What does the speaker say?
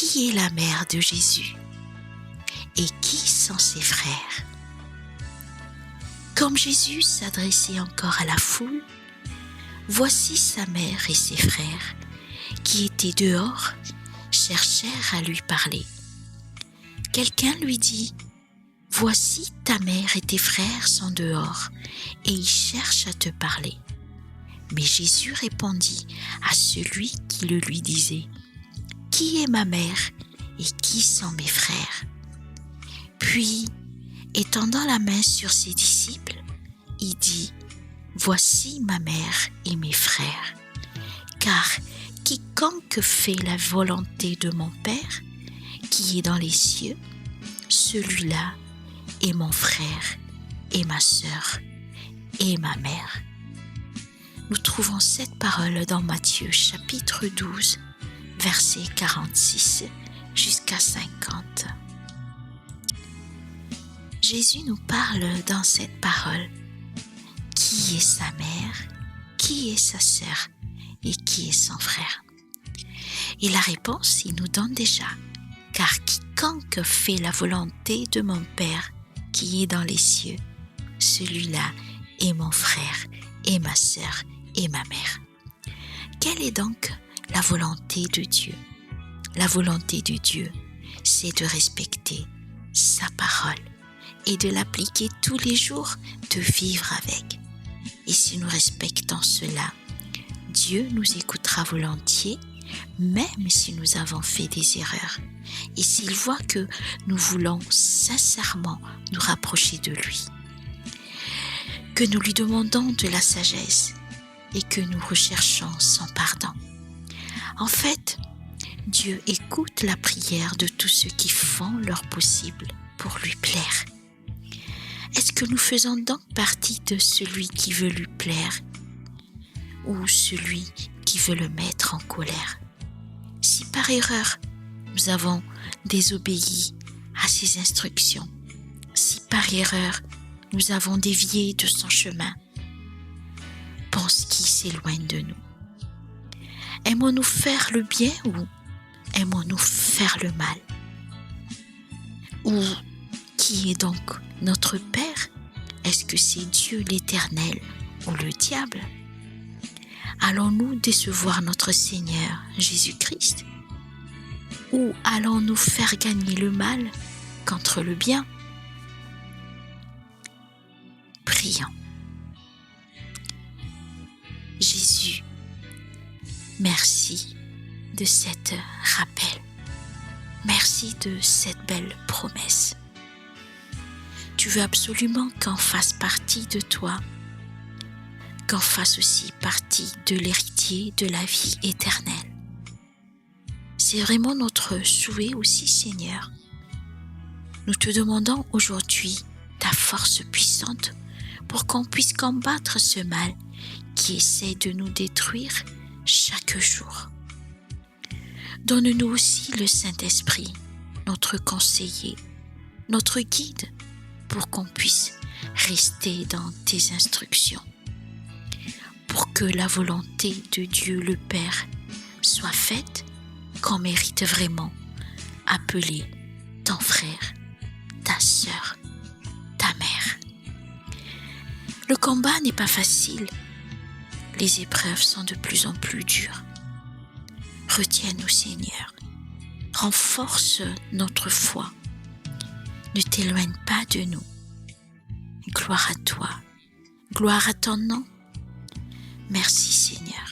qui est la mère de Jésus et qui sont ses frères? Comme Jésus s'adressait encore à la foule, voici sa mère et ses frères qui étaient dehors cherchèrent à lui parler. Quelqu'un lui dit: voici ta mère et tes frères sont dehors et ils cherchent à te parler. Mais Jésus répondit à celui qui le lui disait: qui est ma mère et qui sont mes frères? Puis, étendant la main sur ses disciples, il dit: voici ma mère et mes frères. Car quiconque fait la volonté de mon Père, qui est dans les cieux, celui-là est mon frère et ma sœur et ma mère. Nous trouvons cette parole dans Matthieu chapitre 12, versets 46 jusqu'à 50. Jésus nous parle dans cette parole qui est sa mère, qui est sa sœur et qui est son frère. Et la réponse, il nous donne déjà: car quiconque fait la volonté de mon Père qui est dans les cieux, celui-là est mon frère et ma sœur et ma mère. Quelle est donc la volonté de Dieu? La volonté de Dieu, c'est de respecter sa parole et de l'appliquer tous les jours, de vivre avec. Et si nous respectons cela, Dieu nous écoutera volontiers, même si nous avons fait des erreurs. Et s'il voit que nous voulons sincèrement nous rapprocher de lui, que nous lui demandons de la sagesse et que nous recherchons son pardon. En fait, Dieu écoute la prière de tous ceux qui font leur possible pour lui plaire. Est-ce que nous faisons donc partie de celui qui veut lui plaire ou celui qui veut le mettre en colère? Si par erreur nous avons désobéi à ses instructions, si par erreur nous avons dévié de son chemin, pense qu'il s'éloigne de nous. Aimons-nous faire le bien ou aimons-nous faire le mal? Ou qui est donc notre Père? Est-ce que c'est Dieu l'Éternel ou le diable? Allons-nous décevoir notre Seigneur Jésus-Christ? Ou allons-nous faire gagner le mal contre le bien? Prions. Jésus, merci de cet rappel. Merci de cette belle promesse. Tu veux absolument qu'on fasse partie de toi, qu'on fasse aussi partie de l'héritier de la vie éternelle. C'est vraiment notre souhait aussi, Seigneur. Nous te demandons aujourd'hui ta force puissante pour qu'on puisse combattre ce mal qui essaie de nous détruire chaque jour. Donne-nous aussi le Saint-Esprit, notre conseiller, notre guide, pour qu'on puisse rester dans tes instructions, pour que la volonté de Dieu le Père soit faite, qu'on mérite vraiment appeler ton frère, ta sœur, ta mère. Le combat n'est pas facile, les épreuves sont de plus en plus dures. Retiens-nous, Seigneur, renforce notre foi, ne t'éloigne pas de nous. Gloire à toi, gloire à ton nom. Merci, Seigneur.